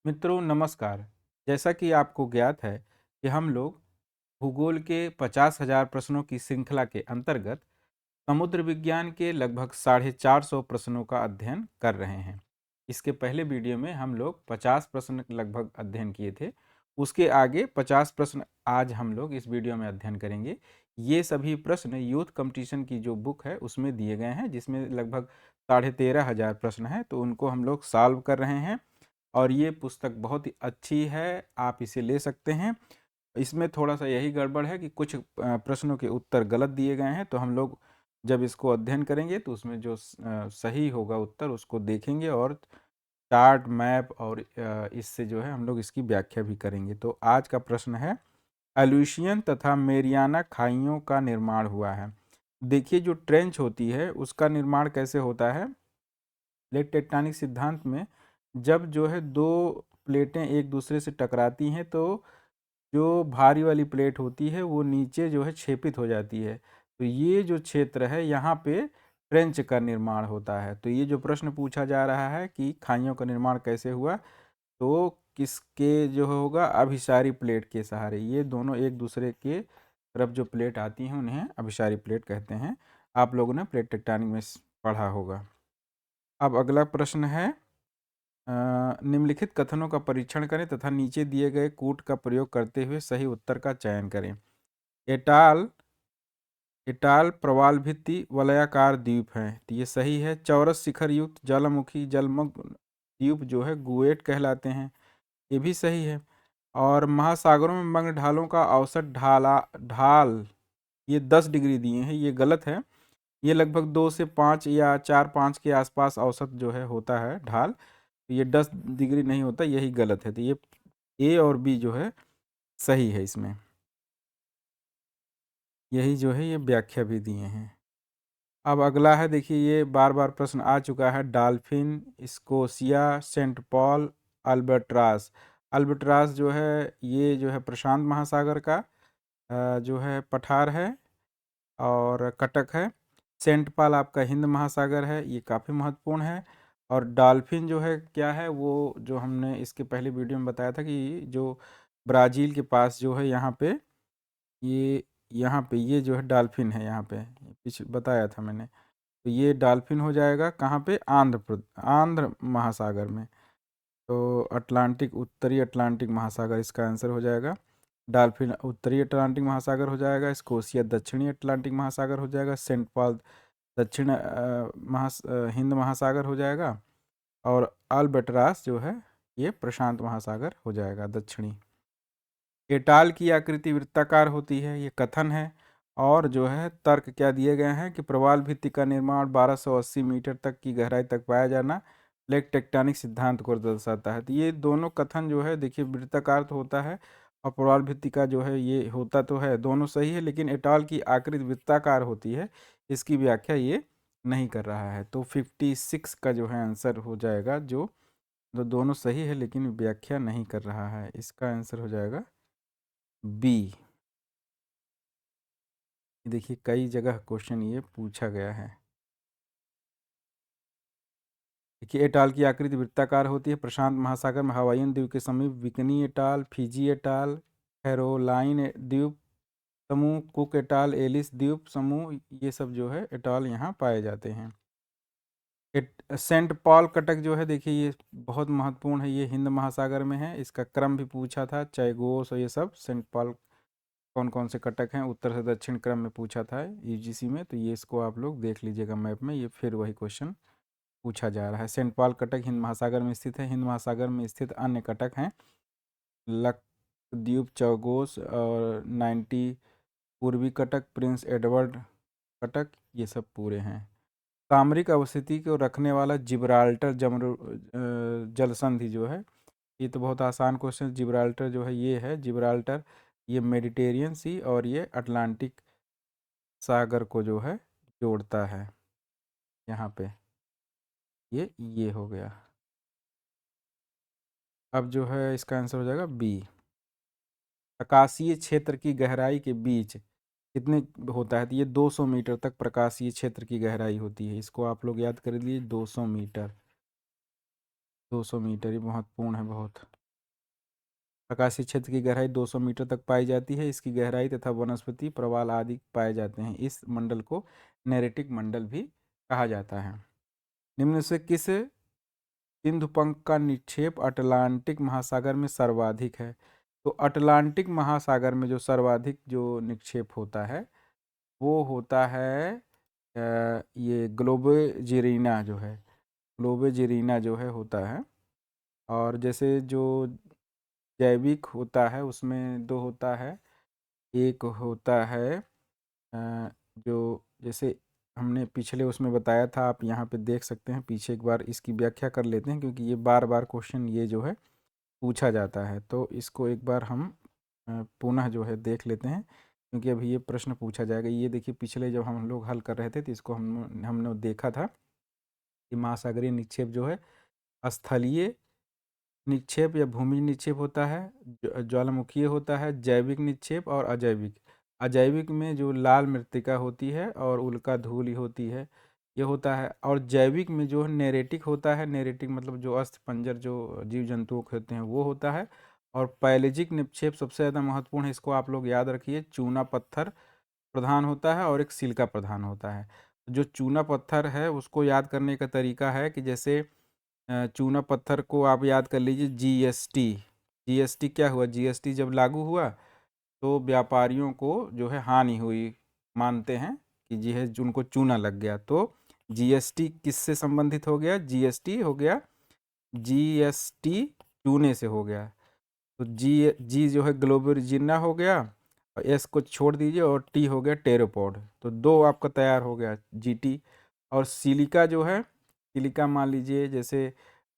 मित्रों नमस्कार। जैसा कि आपको ज्ञात है कि हम लोग भूगोल के 50,000 प्रश्नों की श्रृंखला के अंतर्गत समुद्र विज्ञान के लगभग 450 प्रश्नों का अध्ययन कर रहे हैं। इसके पहले वीडियो में हम लोग 50 प्रश्न लगभग अध्ययन किए थे। उसके आगे 50 प्रश्न आज हम लोग इस वीडियो में अध्ययन करेंगे। ये सभी प्रश्न यूथ कंपटीशन की जो बुक है उसमें दिए गए हैं, जिसमें लगभग 13,500 प्रश्न हैं, तो उनको हम लोग सॉल्व कर रहे हैं। और ये पुस्तक बहुत ही अच्छी है, आप इसे ले सकते हैं। इसमें थोड़ा-सा यही गड़बड़ है कि कुछ प्रश्नों के उत्तर गलत दिए गए हैं, तो हम लोग जब इसको अध्ययन करेंगे तो उसमें जो सही होगा उत्तर उसको देखेंगे और चार्ट, मैप और इससे जो है हम लोग इसकी व्याख्या भी करेंगे। तो आज का प्रश्न है, एल्यूशियन तथा मेरियाना खाइयों का निर्माण हुआ है। देखिए, जो ट्रेंच होती है उसका निर्माण कैसे होता है? प्लेट टेक्टोनिक सिद्धांत में जब जो है दो प्लेटें एक दूसरे से टकराती हैं तो जो भारी वाली प्लेट होती है वो नीचे जो है क्षेपित हो जाती है। तो ये जो क्षेत्र है यहाँ पे ट्रेंच का निर्माण होता है। तो ये जो प्रश्न पूछा जा रहा है कि खाइयों का निर्माण कैसे हुआ, तो किसके जो होगा, अभिसारी प्लेट के सहारे। ये दोनों एक दूसरे के तरफ जो प्लेट आती हैं उन्हें अभिसारी प्लेट कहते हैं। आप लोगों ने प्लेट टेक्टोनिक में पढ़ा होगा। अब अगला प्रश्न है, निम्नलिखित कथनों का परीक्षण करें तथा नीचे दिए गए कूट का प्रयोग करते हुए सही उत्तर का चयन करें। एटाल एटाल प्रवाल भित्ति वलयाकार द्वीप है, तो ये सही है। चौरस शिखर युक्त ज्वालामुखी जलमग्न द्वीप जो है गुएट कहलाते हैं, ये भी सही है। और महासागरों में मग्न ढालों का औसत ढाल ये 10 डिग्री दिए हैं, ये गलत है। ये लगभग 2 से 5 या 4-5 के आसपास औसत जो है होता है ढाल। ये 10 डिग्री नहीं होता, यही गलत है। तो ये ए और बी जो है सही है इसमें, यही जो है ये व्याख्या भी दिए हैं। अब अगला है, देखिए ये बार बार प्रश्न आ चुका है, डॉल्फिन, स्कोशिया, सेंट पॉल, अल्बर्ट्रास। अल्बर्ट्रास जो है ये जो है प्रशांत महासागर का जो है पठार है और कटक है। सेंट पॉल आपका हिंद महासागर है, ये काफ़ी महत्वपूर्ण है। और डॉल्फिन जो है क्या है, वो जो हमने इसके पहले वीडियो में बताया था कि जो ब्राज़ील के पास जो है ये यहाँ पे ये जो है डॉल्फिन है, यहाँ पे पीछे बताया था मैंने। तो ये डॉल्फिन हो जाएगा कहाँ पे? आंध्र महासागर में। तो अटलांटिक, उत्तरी अटलांटिक महासागर इसका आंसर हो जाएगा। डॉल्फिन उत्तरी अटलांटिक महासागर हो जाएगा। स्कोशिया दक्षिणी अटलांटिक महासागर हो जाएगा। सेंट पॉल दक्षिण हिंद महासागर हो जाएगा। और अल्बर्ट्रास जो है ये प्रशांत महासागर हो जाएगा दक्षिणी। एटाल की आकृति वृत्ताकार होती है, ये कथन है। और जो है तर्क क्या दिए गए हैं कि प्रवाल भित्ति का निर्माण 1280 मीटर तक की गहराई तक पाया जाना प्लेट टेक्टोनिक सिद्धांत को दर्शाता है। तो ये दोनों कथन जो है, देखिए वृत्ताकार तो होता है और प्रवाल भित्ति का जो है ये होता तो है, दोनों सही है, लेकिन एटाल की आकृति वृत्ताकार होती है, इसकी व्याख्या ये नहीं कर रहा है। तो 56 का जो है आंसर हो जाएगा, जो दोनों सही है लेकिन व्याख्या नहीं कर रहा है, इसका आंसर हो जाएगा बी। देखिए कई जगह क्वेश्चन ये पूछा गया है। देखिए एटाल की आकृति वृत्ताकार होती है, प्रशांत महासागर में हवाईयन द्वीप के समीप विकनी एटाल, फिजी एटाल, कैरोलाइन द्वीप समूह, कुक एटाल, एलिस द्वीप समूह, ये सब जो है एटाल यहाँ पाए जाते हैं। सेंट पॉल कटक जो है, देखिए ये बहुत महत्वपूर्ण है, ये हिंद महासागर में है, इसका क्रम भी पूछा था, चैगोस और ये सब। सेंट पॉल कौन कौन से कटक हैं, उत्तर से दक्षिण क्रम में पूछा था यूजीसी में, तो ये इसको आप लोग देख लीजिएगा मैप में, ये फिर वही क्वेश्चन पूछा जा रहा है। सेंट पॉल कटक हिंद महासागर में स्थित है। हिंद महासागर में स्थित अन्य कटक हैं लक्षद्वीप, चौगोस और 90 पूर्वी कटक, प्रिंस एडवर्ड कटक, ये सब पूरे हैं। सामरिक अवस्थिति को रखने वाला जिब्राल्टर जल संधि जो है, ये तो बहुत आसान क्वेश्चन। जिब्राल्टर जो है ये है, जिब्राल्टर ये मेडिटेरियन सी और ये अटलांटिक सागर को जो है जोड़ता है यहाँ पे, ये हो गया। अब जो है इसका आंसर हो जाएगा बी। प्रकाशीय क्षेत्र की गहराई के बीच कितने होता है? तो ये 200 मीटर तक प्रकाशीय क्षेत्र की गहराई होती है, इसको आप लोग याद कर लीजिए, 200 मीटर। 200 मीटर, ये महत्वपूर्ण है बहुत। प्रकाशीय क्षेत्र की गहराई 200 मीटर तक पाई जाती है। इसकी गहराई तथा वनस्पति प्रवाल आदि पाए जाते हैं। इस मंडल को नेरेटिक मंडल भी कहा जाता है। निम्न से किस सिंधु पंख का निक्षेप अटलांटिक महासागर में सर्वाधिक है? तो अटलांटिक महासागर में जो सर्वाधिक जो निक्षेप होता है वो होता है ये ग्लोबोजिरीना जो है, ग्लोबोजिरीना जो है होता है। और जैसे जो जैविक होता है उसमें दो होता है, एक होता है जो जैसे हमने पिछले उसमें बताया था, आप यहाँ पे देख सकते हैं, पीछे एक बार इसकी व्याख्या कर लेते हैं क्योंकि ये बार बार क्वेश्चन ये जो है पूछा जाता है। तो इसको एक बार हम पुनः जो है देख लेते हैं क्योंकि अभी ये प्रश्न पूछा जाएगा। ये देखिए पिछले जब हम लोग हल कर रहे थे तो इसको हमने देखा था कि महासागरीय निक्षेप जो है स्थलीय निक्षेप या भूमि निक्षेप होता है, ज्वालामुखीय होता है, जैविक निक्षेप और अजैविक। अजैविक में जो लाल मृत्तिका होती है और उल्का धूलि होती है ये होता है। और जैविक में जो नेरेटिक होता है, नेरेटिक मतलब जो अस्थिपंजर जो जीव जंतुओं के होते हैं वो होता है। और पैलेजिक निक्षेप सबसे ज़्यादा महत्वपूर्ण है, इसको आप लोग याद रखिए, चूना पत्थर प्रधान होता है और एक सिलिका प्रधान होता है। जो चूना पत्थर है उसको याद करने का तरीका है कि जैसे चूना पत्थर को आप याद कर लीजिए जीएसटी। जीएसटी क्या हुआ, जीएसटी जब लागू हुआ तो व्यापारियों को जो है हानि हुई, मानते हैं कि जी है उनको चूना लग गया। तो जीएसटी किससे संबंधित हो गया, जीएसटी हो गया, जीएसटी चूने से हो गया। तो जी जो है ग्लोबोरिजिना हो गया और एस को छोड़ दीजिए और टी हो गया टेरोपॉड। तो दो आपका तैयार हो गया जीटी। और सिलिका जो है, सिलिका मान लीजिए जैसे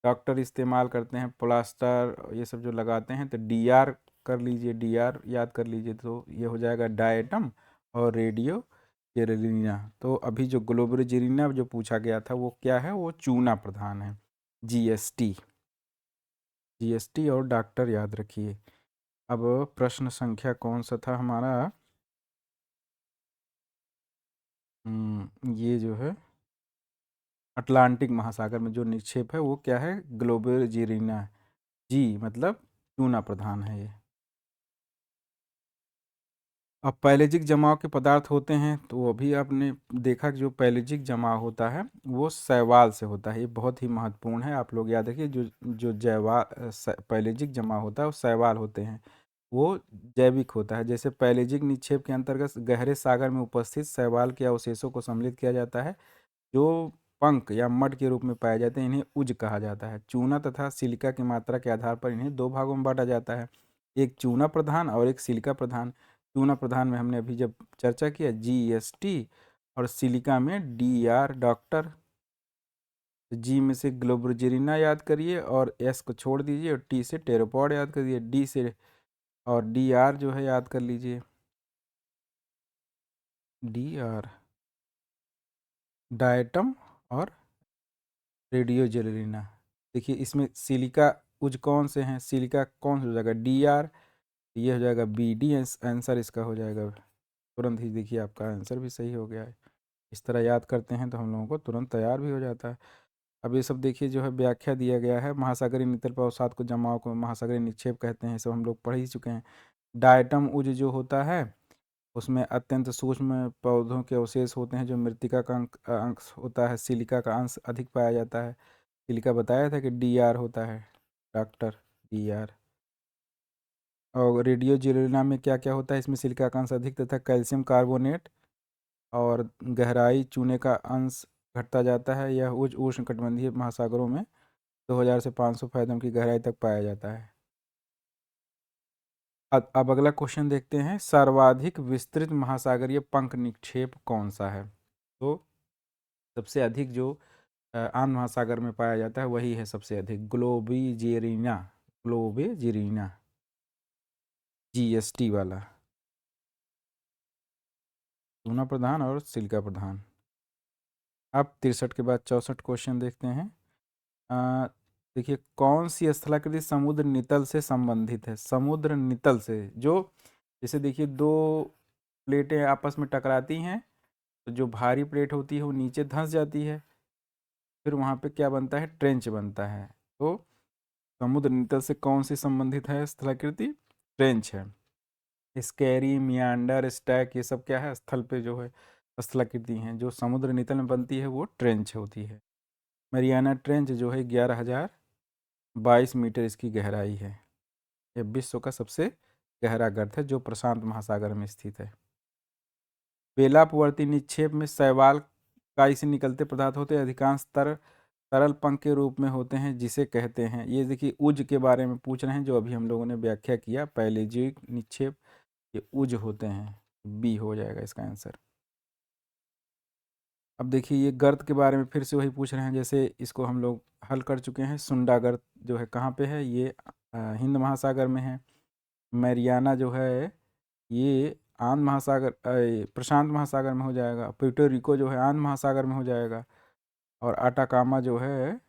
डॉक्टर इस्तेमाल करते हैं प्लास्टर ये सब जो लगाते हैं तो डीआर कर लीजिए, डीआर याद कर लीजिए तो ये हो जाएगा डायटम और रेडियो जेरेलिना। तो अभी जो ग्लोबोरिजिना जो पूछा गया था वो क्या है, वो चूना प्रधान है, जीएसटी। जीएसटी और डॉक्टर याद रखिए। अब प्रश्न संख्या कौन सा था हमारा, ये जो है अटलांटिक महासागर में जो निक्षेप है वो क्या है, ग्लोबोजिरीना। जी मतलब चूना प्रधान है ये। अब पैलेजिक जमाव के पदार्थ होते हैं तो अभी आपने देखा कि जो पैलेजिक जमाव होता है वो शैवाल से होता है। ये बहुत ही महत्वपूर्ण है, आप लोग याद रखिए। जो जो पैलेजिक जमाव होता है वो शैवाल होते हैं, वो जैविक होता है। जैसे पैलेजिक निक्षेप के अंतर्गत गहरे सागर में उपस्थित शैवाल के अवशेषों को सम्मिलित किया जाता है जो पंख या मड के रूप में पाए जाते हैं, इन्हें उज कहा जाता है। चूना तथा सिलिका की मात्रा के आधार पर इन्हें दो भागों में बांटा जाता है, एक चूना प्रधान और एक सिलिका प्रधान। चूना प्रधान में हमने अभी जब चर्चा किया जीएसटी, और सिलिका में डीआर डॉक्टर। जी में से ग्लोबोजिरिना याद करिए और एस को छोड़ दीजिए और टी से टेरोपॉड याद करिए, डी से और डी आर जो है याद कर लीजिए, डी आर डायटम और रेडियो जेलेरिना। देखिए इसमें सिलिका उज कौन से हैं, सिलिका कौन सा हो जाएगा, डी आर, ये हो जाएगा बी डी, आंसर इसका हो जाएगा। तुरंत ही देखिए आपका आंसर भी सही हो गया है। इस तरह याद करते हैं तो हम लोगों को तुरंत तैयार भी हो जाता है। अब ये सब देखिए जो है व्याख्या दिया गया है, महासागरीय नितल पर अवसाद को जमाव को महासागरीय निक्षेप कहते हैं, सब हम लोग पढ़ ही चुके हैं। डायटम उज जो होता है उसमें अत्यंत सूक्ष्म पौधों के अवशेष होते हैं जो मृतिका का अंश होता है, सिलिका का अंश अधिक पाया जाता है। सिलिका बताया था कि डी आर होता है, डॉक्टर डी आर। और रेडियो जिरेना में क्या क्या होता है, इसमें सिलिका का अंश अधिक तथा कैल्शियम कार्बोनेट और गहराई चूने का अंश घटता जाता है। यह उच्च उष्णकटिबंधीय महासागरों में 2000 से 500 फैथम की गहराई तक पाया जाता है। अब अगला क्वेश्चन देखते हैं, सर्वाधिक विस्तृत महासागरीय पंख निक्षेप कौन सा है। तो सबसे अधिक जो आंध्र महासागर में पाया जाता है वही है सबसे अधिक, ग्लोबोजिरीना, ग्लोबोजिरीना जीएसटी वाला, चूना प्रधान और सिलिका प्रधान। अब 63 के बाद 64 क्वेश्चन देखते हैं। देखिए कौन सी स्थलाकृति समुद्र नितल से संबंधित है, समुद्र नितल से, जो जैसे देखिए दो प्लेटें आपस में टकराती हैं तो जो भारी प्लेट होती है वो नीचे धंस जाती है, फिर वहाँ पे क्या बनता है, ट्रेंच बनता है। तो समुद्र नितल से कौन सी संबंधित है स्थलाकृति? ट्रेंच है। स्कैरी, मियांडर, स्टैक, ये सब क्या है? स्थल पे जो है स्थलाकृति हैं। जो समुद्र नितल में बनती है वो ट्रेंच होती है। मरियाना ट्रेंच जो है 11,022 मीटर इसकी गहराई है। यह विश्व का सबसे गहरा गर्त है जो प्रशांत महासागर में स्थित है। बेलापवर्ती निक्षेप में शैवाल काई से निकलते पदार्थ होते हैं। अधिकांश तरल पंख के रूप में होते हैं, जिसे कहते हैं, ये देखिए उज के बारे में पूछ रहे हैं जो अभी हम लोगों ने व्याख्या किया। पैलेजिक निक्षेप ये उज होते हैं। बी हो जाएगा इसका आंसर। अब देखिए ये गर्त के बारे में फिर से वही पूछ रहे हैं, जैसे इसको हम लोग हल कर चुके हैं। सुंडा गर्त जो है कहाँ पे है? ये हिंद महासागर में है। मैरियाना जो है ये आंध्र महासागर प्रशांत महासागर में हो जाएगा। प्यूर्टो रिको जो है आंध्र महासागर में हो जाएगा। और अटाकामा जो है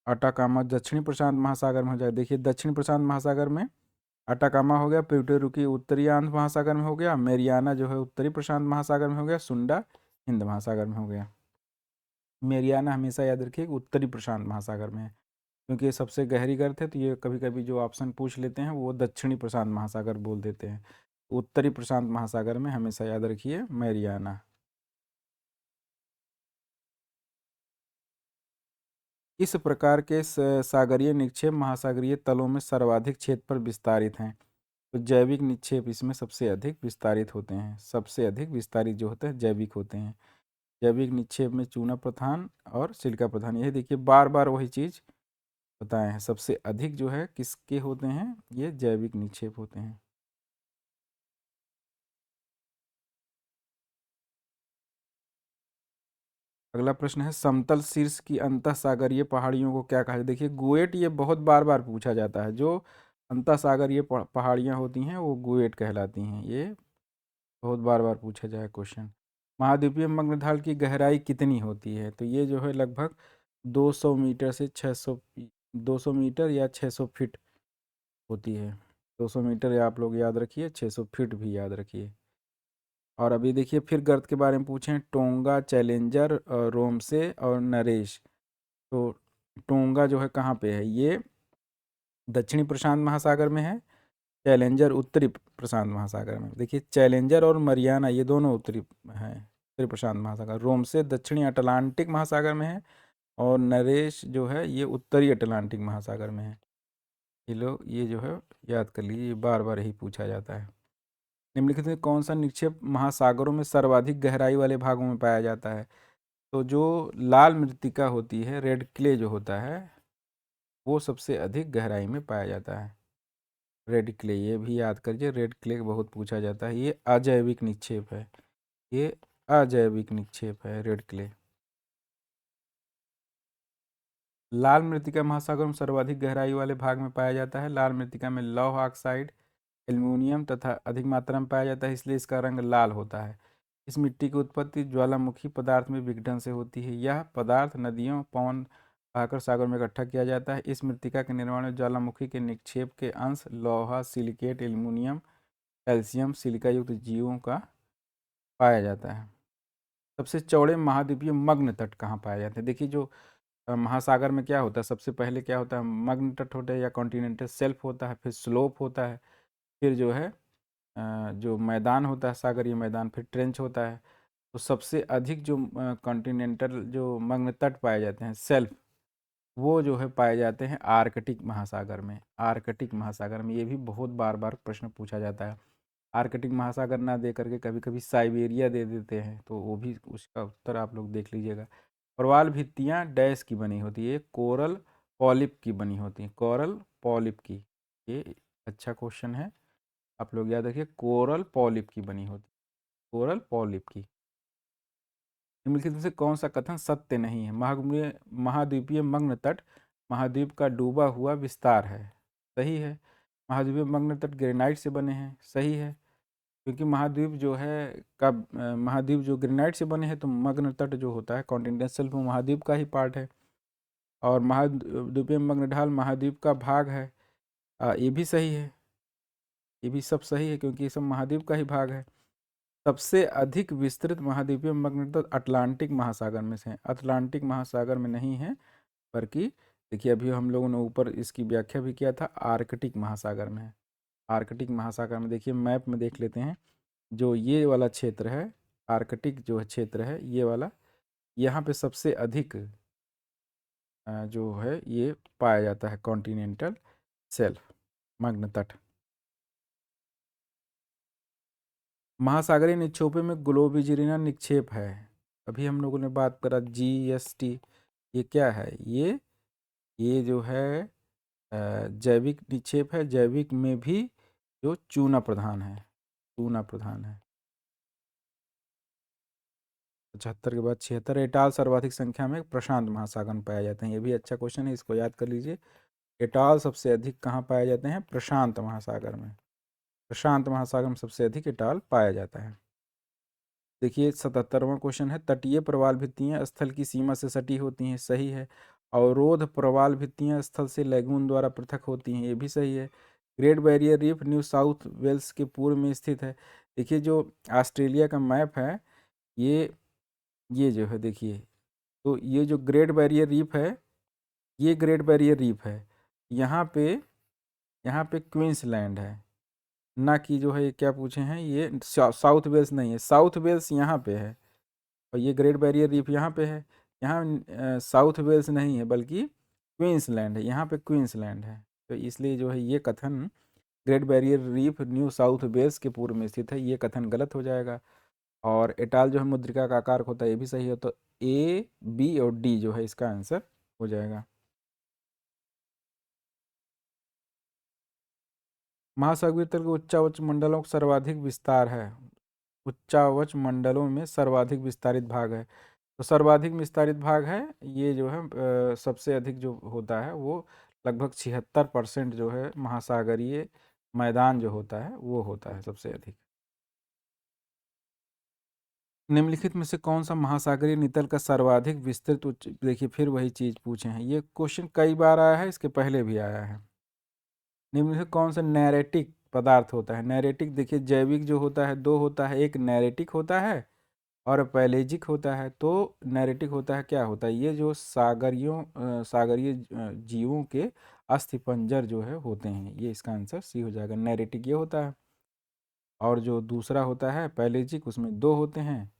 अटाकामा दक्षिणी प्रशांत महासागर में हो जाएगा। देखिए दक्षिण प्रशांत महासागर में अटाकामा हो गया। प्यूर्टो रिको उत्तरी आंध्र महासागर में हो गया। मेरियाना जो है उत्तरी प्रशांत महासागर में हो गया। सुंडा हिंद महासागर में हो गया। मेरियाना हमेशा याद रखिए उत्तरी प्रशांत महासागर में है, क्योंकि ये सबसे गहरी गर्त है। तो ये कभी कभी जो ऑप्शन पूछ लेते हैं वो दक्षिणी प्रशांत महासागर बोल देते हैं। उत्तरी प्रशांत महासागर में हमेशा याद रखिए मैरियाना। इस प्रकार के सागरीय निक्षेप महासागरीय तलों में सर्वाधिक क्षेत्र पर विस्तारित हैं। तो जैविक निक्षेप इसमें सबसे अधिक विस्तारित होते हैं। सबसे अधिक विस्तारित जो होते हैं जैविक होते हैं। जैविक निक्षेप में चूना प्रधान और सिलिका प्रधान, यही देखिए बार बार वही चीज़ बताए हैं। सबसे अधिक जो है किसके होते हैं? ये जैविक निक्षेप होते हैं। अगला प्रश्न है समतल शीर्ष की अंतः सागरीय पहाड़ियों को क्या कहा जाता है? देखिए गुएट ये बहुत बार बार पूछा जाता है। जो अंतः सागरीय पहाड़ियाँ होती हैं वो गुएट कहलाती हैं। ये बहुत बार बार पूछा जाए क्वेश्चन। महाद्वीपीय मग्नढाल की गहराई कितनी होती है? तो ये जो है लगभग 200 मीटर से 600, 200 मीटर या 600 फीट होती है। 200 मीटर या आप लोग याद रखिए, 600 फीट भी याद रखिए। और अभी देखिए फिर गर्त के बारे में पूछें। टोंगा, चैलेंजर, रोमसे और नरेश। तो टोंगा जो है कहाँ पे है? ये दक्षिणी प्रशांत महासागर में है। चैलेंजर उत्तरी प्रशांत महासागर में। देखिए चैलेंजर और मरियाना ये दोनों उत्तरी हैं, उत्तरी प्रशांत महासागर। रोमसे दक्षिणी अटलांटिक महासागर में है। और नरेश जो है ये उत्तरी अटलांटिक महासागर में है। ये लोग ये जो है याद कर लीजिए, बार बार यही पूछा जाता है। निम्नलिखित में कौन सा निक्षेप महासागरों में सर्वाधिक गहराई वाले भागों में पाया जाता है? तो जो लाल मृत्तिका होती है, रेड क्ले जो होता है, वो सबसे अधिक गहराई में पाया जाता है। रेड क्ले ये भी याद करिए, रेड क्ले बहुत पूछा जाता है। ये अजैविक निक्षेप है। ये अजैविक निक्षेप है रेड क्ले। लाल मृत्तिका महासागर में सर्वाधिक गहराई वाले भाग में पाया जाता है। लाल मृत्तिका में लौह ऑक्साइड, एल्युमिनियम तथा अधिक मात्रा में पाया जाता है, इसलिए इसका रंग लाल होता है। इस मिट्टी की उत्पत्ति ज्वालामुखी पदार्थ में विघटन से होती है। यह पदार्थ नदियों, पवन बहाकर सागर में इकट्ठा किया जाता है। इस मृत्तिका के निर्माण में ज्वालामुखी के निक्षेप के अंश लोहा, सिलिकेट, एल्युमिनियम, कैल्शियम, सिलिका युक्त जीवों का पाया जाता है। सबसे चौड़े महाद्वीपीय मग्न तट कहाँ पाए जाते हैं? देखिए जो महासागर में क्या होता है, सबसे पहले क्या होता है? मग्न तट होता है या कॉन्टिनेंटल शेल्फ होता है, फिर स्लोप होता है, फिर जो है जो मैदान होता है सागरीय मैदान, फिर ट्रेंच होता है। तो सबसे अधिक जो कॉन्टिनेंटल जो मग्न तट पाए जाते हैं सेल्फ, वो जो है पाए जाते हैं आर्कटिक महासागर में। आर्कटिक महासागर में ये भी बहुत बार बार प्रश्न पूछा जाता है। आर्कटिक महासागर ना दे करके कभी कभी साइबेरिया दे देते हैं, तो वो भी उसका उत्तर आप लोग देख लीजिएगा। प्रवाल भित्तियाँ डैश की बनी होती है? कोरल पॉलिप की बनी होती है। कोरल पॉलिप की, ये अच्छा क्वेश्चन है, आप लोग याद रखिए। कोरल पॉलिप की बनी होती, कोरल पॉलिप की। निम्नलिखित में से कौन सा कथन सत्य नहीं है? महाद्वीपीय मग्न तट महाद्वीप का डूबा हुआ विस्तार है, सही है। महाद्वीपीय मग्न तट ग्रेनाइट से बने हैं, सही है, क्योंकि महाद्वीप जो है महाद्वीप जो ग्रेनाइट से बने हैं, तो मग्न तट जो होता है कॉन्टिनेंटल शेल्फ वो महाद्वीप का ही पार्ट है। और महाद्वीपीय मग्न ढाल महाद्वीप का भाग है, ये भी सही है। ये भी सब सही है क्योंकि ये सब महाद्वीप का ही भाग है। सबसे अधिक विस्तृत महाद्वीपीय मग्न तट अटलांटिक महासागर में से है। अटलांटिक महासागर में नहीं है, बल्कि देखिए अभी हम लोगों ने ऊपर इसकी व्याख्या भी किया था, आर्कटिक महासागर में है। आर्कटिक महासागर में देखिए मैप में देख लेते हैं, जो ये वाला क्षेत्र है आर्कटिक जो क्षेत्र है ये वाला, यहाँ पे सबसे अधिक जो है ये पाया जाता है कॉन्टिनेंटल शेल्फ, मग्न तट। महासागरीय निक्षेपों में ग्लोबिजिरिना निक्षेप है। अभी हम लोगों ने बात करा GST, ये क्या है? ये जो है जैविक निक्षेप है। जैविक में भी जो चूना प्रधान है, चूना प्रधान है। 75 के बाद 76, एटाल सर्वाधिक संख्या में प्रशांत महासागर में पाए जाते हैं। ये भी अच्छा क्वेश्चन है, इसको याद कर लीजिए। एटाल सबसे अधिक कहाँ पाए जाते हैं? प्रशांत महासागर में। प्रशांत महासागर में सबसे अधिक एटाल पाया जाता है। देखिए 77वां क्वेश्चन है, तटीय प्रवाल भित्तियां स्थल की सीमा से सटी होती हैं, सही है। अवरोध प्रवाल भित्तियां स्थल से लैगून द्वारा पृथक होती हैं, ये भी सही है। Great Barrier Reef New South Wales के पूर्व में स्थित है। देखिए जो ऑस्ट्रेलिया का मैप है, ये जो है देखिए, तो ये जो ग्रेट बैरियर रीफ है, ये ग्रेट बैरियर रीफ है। यहाँ पे क्वींसलैंड है, ना कि जो है क्या पूछे हैं, ये साउथ वेल्स नहीं है। साउथ वेल्स यहाँ पे है और ये ग्रेट बैरियर रीफ यहाँ पे है। यहाँ साउथ वेल्स नहीं है बल्कि क्वींसलैंड है, यहाँ पे क्वींसलैंड है। तो इसलिए जो है ये कथन Great Barrier Reef New South Wales के पूर्व में स्थित है, ये कथन गलत हो जाएगा। और एटाल जो है मुद्रिका का आकार होता है, ये भी सही है। तो A, B और D जो है इसका आंसर हो जाएगा। महासागरीय तल के उच्चावच मंडलों का सर्वाधिक विस्तार है। उच्चावच मंडलों में सर्वाधिक विस्तारित भाग है, तो सर्वाधिक विस्तारित भाग है ये जो है सबसे अधिक जो होता है वो लगभग 76% जो है महासागरीय मैदान जो होता है वो होता है सबसे अधिक। निम्नलिखित में से कौन सा महासागरीय नितल का सर्वाधिक विस्तृत उच्च, देखिए फिर वही चीज पूछे हैं, ये क्वेश्चन कई बार आया है, इसके पहले भी आया है। निम्नलिखित कौन सा नैरेटिक पदार्थ होता है? नैरेटिक देखिए जैविक जो होता है दो होता है, एक नैरेटिक होता है और पैलेजिक होता है। तो नैरेटिक होता है, क्या होता है? ये जो सागरीय जीवों के अस्थिपंजर जो है होते हैं, ये इसका आंसर सी हो जाएगा। नैरेटिक ये होता है। और जो दूसरा होता है पैलेजिक, उसमें दो होते हैं,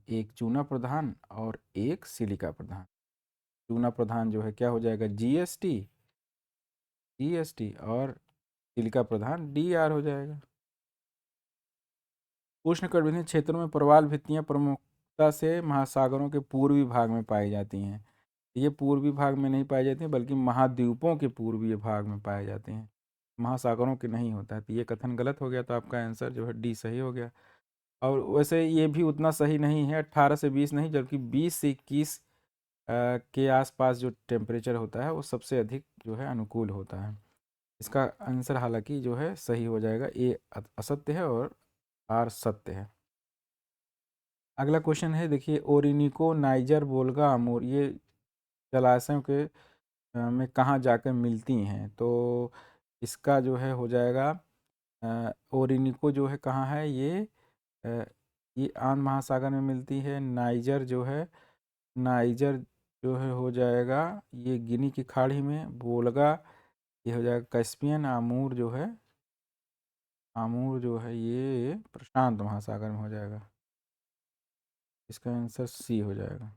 एक चूना प्रधान और एक सिलिका प्रधान। चूना प्रधान जो है क्या हो जाएगा? जीएसटी और सिलिका प्रधान DR हो जाएगा। उष्णकटिबंधीय क्षेत्रों में प्रवाल भित्तियां प्रमुखता से महासागरों के पूर्वी भाग में पाई जाती हैं। ये पूर्वी भाग में नहीं पाई जाती हैं बल्कि महाद्वीपों के पूर्वी भाग में पाए जाते हैं, महासागरों के नहीं होता है। तो ये कथन गलत हो गया, तो आपका आंसर जो है D सही हो गया। और वैसे ये भी उतना सही नहीं है, 18 से 20 नहीं जबकि 20 से 21 के आसपास जो टेम्परेचर होता है वो सबसे अधिक जो है अनुकूल होता है। इसका आंसर हालांकि जो है सही हो जाएगा, A असत्य है और R सत्य है। अगला क्वेश्चन है देखिए, ओरिनिको नाइजर वोल्गा अमूर ये जलाशयों के में कहाँ जाकर मिलती हैं? तो इसका जो है हो जाएगा ओरिनिको जो है कहाँ है, अ, ये आंध्र महासागर में मिलती है। नाइजर जो है, नाइजर जो है हो जाएगा ये गिनी की खाड़ी में। वोल्गा ये हो जाएगा कैस्पियन। आमूर जो है ये प्रशांत महासागर में हो जाएगा। इसका आंसर C हो जाएगा।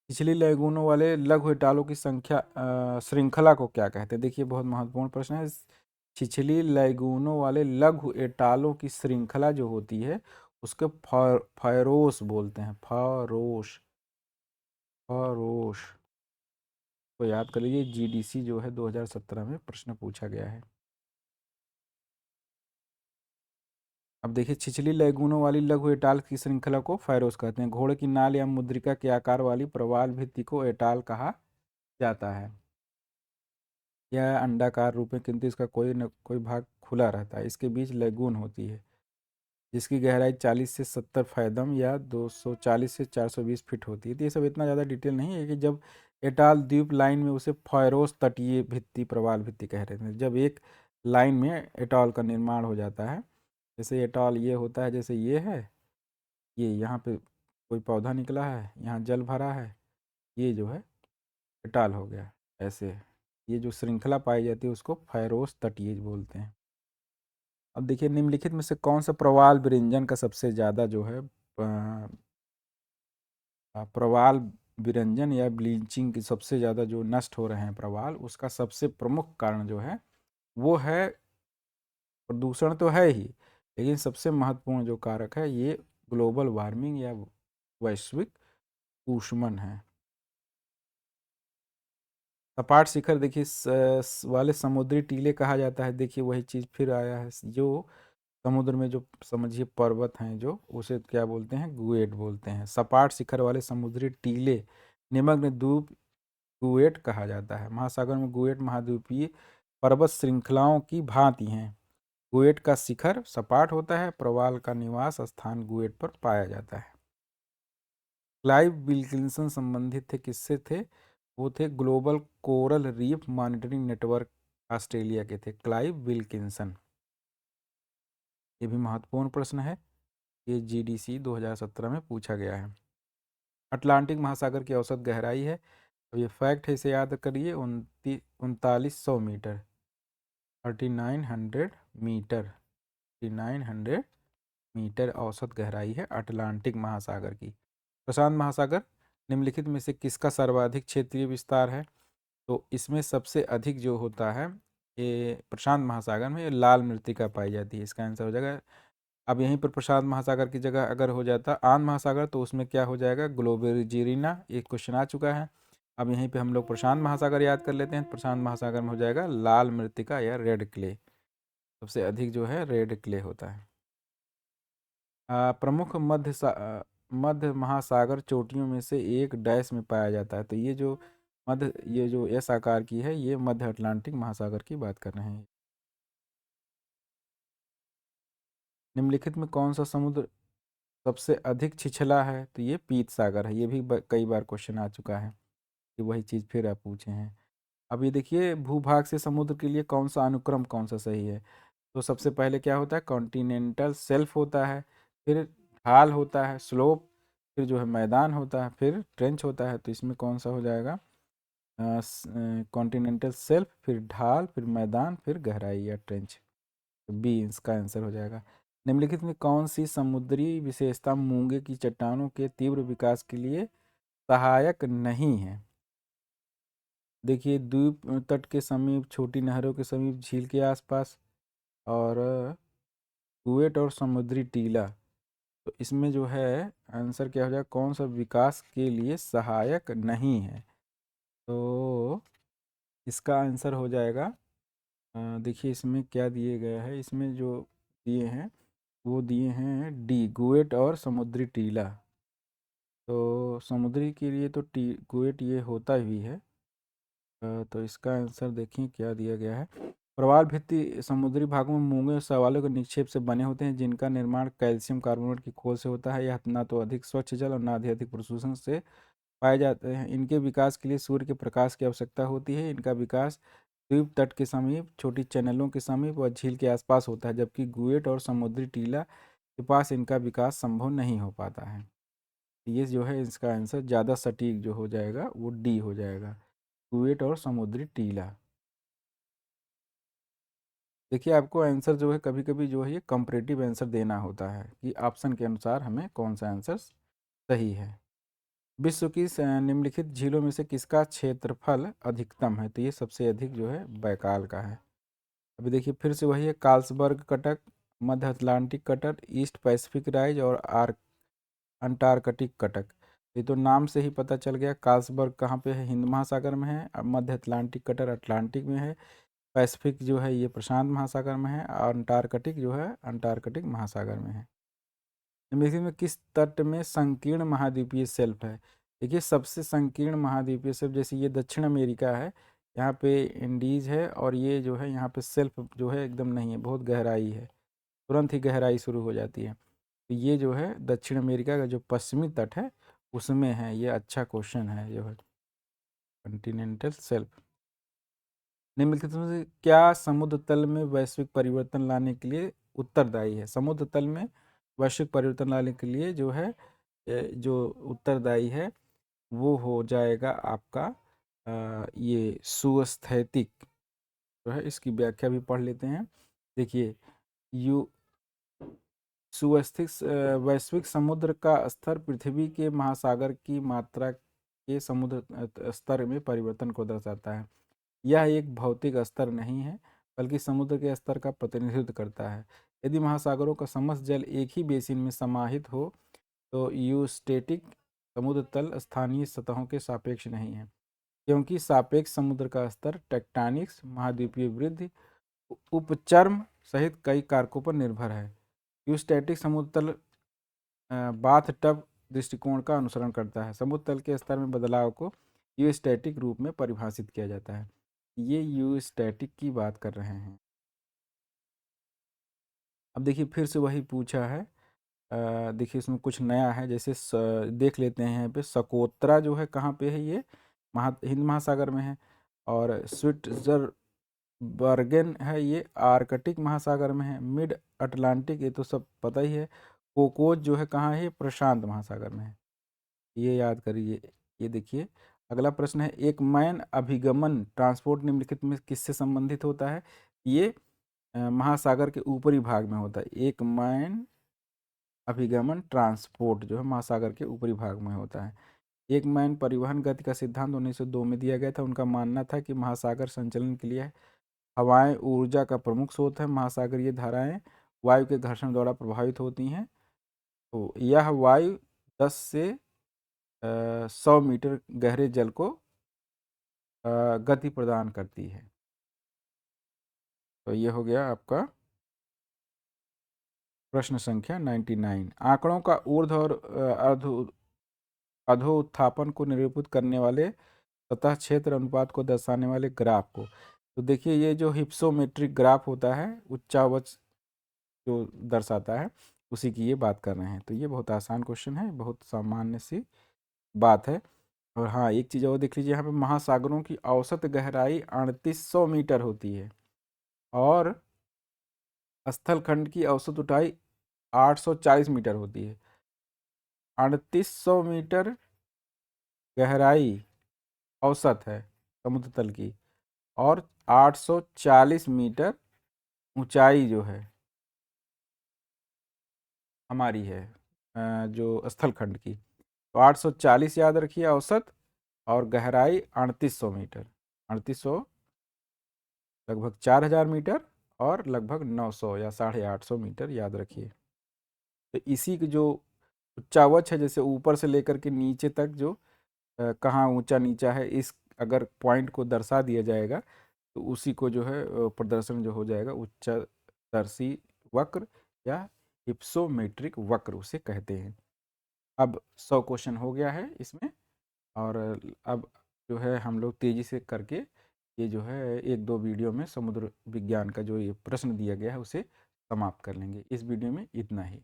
पिछली लैगूनों वाले लघु एटालों की श्रृंखला को क्या कहते हैं? देखिए बहुत महत्वपूर्ण प्रश्न है। छिछली लैगूनों वाले लघु एटालों की श्रृंखला जो होती है उसको फरोश बोलते हैं। फरोश, फरोश तो याद कर लीजिए, GDC जो है 2017 में प्रश्न पूछा गया है। अब देखिए, छिछली लैगूनों वाली लघु एटाल की श्रृंखला को फैरोस कहते हैं। घोड़े की नाल या मुद्रिका के आकार वाली प्रवाल भित्ति को एटाल कहा जाता है। यह अंडाकार रूप में, किंतु इसका कोई न कोई भाग खुला रहता है। इसके बीच लैगून होती है जिसकी गहराई 40 से 70 फैदम या 240 से 420 फीट होती है। तो ये सब इतना ज़्यादा डिटेल नहीं है कि जब एटाल द्वीप लाइन में उसे फैरोस तटीय भित्ति प्रवाल भित्ति कह रहे थे। जब एक लाइन में एटॉल का निर्माण हो जाता है, जैसे एटॉल ये होता है, जैसे ये है, ये यहाँ पे कोई पौधा निकला है, यहाँ जल भरा है, ये जो है एटाल हो गया। ऐसे ये जो श्रृंखला पाई जाती है उसको फैरोस तटीय बोलते हैं। अब देखिए निम्नलिखित में से कौन सा प्रवाल विरंजन का सबसे ज़्यादा जो है प्रवाल विरंजन या ब्लीचिंग की सबसे ज़्यादा जो नष्ट हो रहे हैं प्रवाल, उसका सबसे प्रमुख कारण जो है वो है प्रदूषण तो है ही, लेकिन सबसे महत्वपूर्ण जो कारक है ये ग्लोबल वार्मिंग या वैश्विक ऊष्मन है। सपाट शिखर देखिए वाले समुद्री टीले कहा जाता है। देखिए वही चीज़ फिर आया है, जो समुद्र में जो समझिए पर्वत हैं जो उसे क्या बोलते हैं, गुएट बोलते हैं। सपाट शिखर वाले समुद्री टीले निमग्न द्वीप गुएट कहा जाता है। महासागर में गुएट महाद्वीपीय पर्वत श्रृंखलाओं की भांति हैं। गुएट का शिखर सपाट होता है, प्रवाल का निवास स्थान गुएट पर पाया जाता है। क्लाइव विल्किंसन संबंधित थे, किससे थे? वो थे global coral reef monitoring network Australia के थे, क्लाइव विल्किंसन। ये भी महत्वपूर्ण प्रश्न है, ये जीडीसी 2017 में पूछा गया है। अटलांटिक महासागर की औसत गहराई है, तो ये फैक्ट है, इसे याद करिए, 3900 मीटर, 3900 मीटर, 3900 मीटर औसत गहराई है अटलांटिक महासागर की। प्रशांत महासागर निम्नलिखित में से किसका सर्वाधिक क्षेत्रीय विस्तार है? तो इसमें सबसे अधिक जो होता है ये प्रशांत महासागर में, ये लाल मृत्तिका पाई जाती है, इसका आंसर हो जाएगा। अब यहीं पर प्रशांत महासागर की जगह अगर हो जाता आंध्र महासागर तो उसमें क्या हो जाएगा, ग्लोबेरिजीरिना, एक क्वेश्चन आ चुका है। अब यहीं पे हम लोग प्रशांत महासागर याद कर लेते हैं, प्रशांत महासागर में हो जाएगा लाल मृत्तिका या रेड क्ले, सबसे अधिक जो है रेड क्ले होता है। प्रमुख मध्य महासागर चोटियों में से एक डैश में पाया जाता है। तो ये जो एस आकार की है ये मध्य अटलांटिक महासागर की बात कर रहे हैं। निम्नलिखित में कौन सा समुद्र सबसे अधिक छिछला है? तो ये पीत सागर है, ये भी कई बार क्वेश्चन आ चुका है, कि वही चीज़ फिर आप पूछे हैं। अब ये देखिए भूभाग से समुद्र के लिए कौन सा अनुक्रम कौन सा सही है? तो सबसे पहले क्या होता है, कॉन्टिनेंटल शेल्फ होता है, फिर ढाल होता है, स्लोप, फिर जो है मैदान होता है, फिर ट्रेंच होता है। तो इसमें कौन सा हो जाएगा, कॉन्टिनेंटल शेल्फ, फिर ढाल, फिर मैदान, फिर गहराई या ट्रेंच। तो बी इसका आंसर हो जाएगा। निम्नलिखित में कौन सी समुद्री विशेषता मूंगे की चट्टानों के तीव्र विकास के लिए सहायक नहीं है? देखिए द्वीप तट के समीप, छोटी नहरों के समीप, झील के आसपास, और कुवेट और समुद्री टीला। तो इसमें जो है आंसर क्या हो जाएगा, कौन सा विकास के लिए सहायक नहीं है? तो इसका आंसर हो जाएगा, देखिए इसमें क्या दिए गया है, इसमें जो दिए हैं वो दिए हैं डी, कुवेट और समुद्री टीला। तो समुद्री के लिए तो कुवेट ये होता ही है। तो इसका आंसर देखिए क्या दिया गया है। प्रवाल भित्ति समुद्री भागों में मूंगे और शैवालों के निक्षेप से बने होते हैं, जिनका निर्माण कैल्शियम कार्बोनेट की खोल से होता है। यह ना तो अधिक स्वच्छ जल और ना ही अधिक प्रदूषण से पाए जाते हैं। इनके विकास के लिए सूर्य के प्रकाश की आवश्यकता होती है। इनका विकास द्वीप तट के समीप, छोटी चैनलों के समीप और झील के आसपास होता है, जबकि गुएट और समुद्री टीला के पास इनका विकास संभव नहीं हो पाता है। ये जो है इसका आंसर ज़्यादा सटीक जो हो जाएगा वो डी हो जाएगा, कुवेट और समुद्री टीला। देखिए आपको आंसर जो है कभी कभी जो है ये कंपैरेटिव आंसर देना होता है, कि ऑप्शन के अनुसार हमें कौन सा आंसर सही है। विश्व की निम्नलिखित झीलों में से किसका क्षेत्रफल अधिकतम है? तो ये सबसे अधिक जो है बैकाल का है। अभी देखिए फिर से वही है, कार्लसबर्ग कटक, मध्य अटलांटिक कटक, ईस्ट पैसिफिक राइज और अंटार्कटिक कटक। ये तो नाम से ही पता चल गया, कार्लसबर्ग कहाँ पे है, हिंद महासागर में है, और मध्य अटलांटिक कटर अटलांटिक में है, पैसिफिक जो है ये प्रशांत महासागर में है, और अंटार्कटिक जो है अंटार्कटिक महासागर में है। निम्नलिखित में किस तट में संकीर्ण महाद्वीपीय शेल्फ है? देखिए सबसे संकीर्ण महाद्वीपीय शेल्फ, जैसे ये दक्षिण अमेरिका है, यहाँ पे इंडीज है, और ये जो है यहाँ पे शेल्फ जो है एकदम नहीं है, बहुत गहराई है, तुरंत ही गहराई शुरू हो जाती है। तो ये जो है दक्षिण अमेरिका का जो पश्चिमी तट है उसमें है। ये अच्छा क्वेश्चन है जो है, कॉन्टिनेंटल शेल्फ। निम्नलिखित में से क्या समुद्र तल में वैश्विक परिवर्तन लाने के लिए उत्तरदायी है? समुद्र तल में वैश्विक परिवर्तन लाने के लिए जो है जो उत्तरदायी है वो हो जाएगा आपका ये सुस्थैतिक जो है इसकी व्याख्या भी पढ़ लेते हैं। देखिए, यू सुस्थित वैश्विक समुद्र का स्तर पृथ्वी के महासागर की मात्रा के समुद्र स्तर में परिवर्तन को दर्शाता है। यह एक भौतिक स्तर नहीं है, बल्कि समुद्र के स्तर का प्रतिनिधित्व करता है। यदि महासागरों का समस्त जल एक ही बेसिन में समाहित हो तो यूस्टेटिक समुद्र तल स्थानीय सतहों के सापेक्ष नहीं है, क्योंकि सापेक्ष समुद्र का स्तर टेक्टोनिक्स, महाद्वीपीय वृद्धि, उपचर्म सहित कई कारकों पर निर्भर है। यूस्टैटिक समुद्र तल बाथ टब दृष्टिकोण का अनुसरण करता है। समुद्र तल के स्तर में बदलाव को यूस्टैटिक रूप में परिभाषित किया जाता है। ये यूस्टैटिक की बात कर रहे हैं। अब देखिए फिर से वही पूछा है। देखिए इसमें कुछ नया है, जैसे देख लेते हैं यहाँ पे सकोत्रा जो है कहाँ पे है, ये हिंद महासागर में है। और स्विट्जरबर्गेन है, ये आर्कटिक महासागर में है। मिड अटलांटिक ये तो सब पता ही है। कोकोज जो है कहाँ है, प्रशांत महासागर में है, ये याद करिए। ये देखिए अगला प्रश्न है, एक मैन अभिगमन ट्रांसपोर्ट निम्नलिखित में किससे संबंधित होता है। ये महासागर के ऊपरी भाग में होता है। एक मैन अभिगमन ट्रांसपोर्ट जो है महासागर के ऊपरी भाग में होता है। एक मैन परिवहन गति का सिद्धांत 1902 में दिया गया था। उनका मानना था कि महासागर संचलन के लिए हवाएं ऊर्जा का प्रमुख स्रोत है। महासागरीय धाराएं वायु के घर्षण द्वारा प्रभावित होती हैं। तो यह वायु 10 से 100 मीटर गहरे जल को गति प्रदान करती है। तो ये हो गया आपका प्रश्न संख्या 99। आंकड़ों का ऊर्ध्व और अधोत्थापन को निरूपित करने वाले सतह क्षेत्र अनुपात को दर्शाने वाले ग्राफ को। तो देखिए ये जो हिप्सोमेट्रिक ग्राफ होता है, उच्चावच जो दर्शाता है, उसी की ये बात कर रहे हैं। तो ये बहुत आसान क्वेश्चन है, बहुत सामान्य सी बात है। और हाँ, एक चीज़ और देख लीजिए, यहाँ पे महासागरों की औसत गहराई 3800 मीटर होती है और स्थल खंड की औसत ऊंचाई 840 मीटर होती है। 3800 मीटर गहराई औसत है समुद्र तल की, और 840 मीटर ऊंचाई जो है हमारी है जो स्थल खंड की। तो 840 याद रखिए औसत, और गहराई 3800 मीटर। 3800 लगभग 4000 मीटर, और लगभग 900 या 850 मीटर याद रखिए। तो इसी की जो उच्चावच है, जैसे ऊपर से लेकर के नीचे तक जो कहाँ ऊंचा नीचा है, इस अगर पॉइंट को दर्शा दिया जाएगा तो उसी को जो है प्रदर्शन जो हो जाएगा उच्चदर्शी वक्र या हिप्सोमेट्रिक वक्र उसे कहते हैं। अब 100 क्वेश्चन हो गया है इसमें, और अब जो है हम लोग तेज़ी से करके ये जो है 1-2 वीडियो में समुद्र विज्ञान का जो ये प्रश्न दिया गया है उसे समाप्त कर लेंगे। इस वीडियो में इतना ही।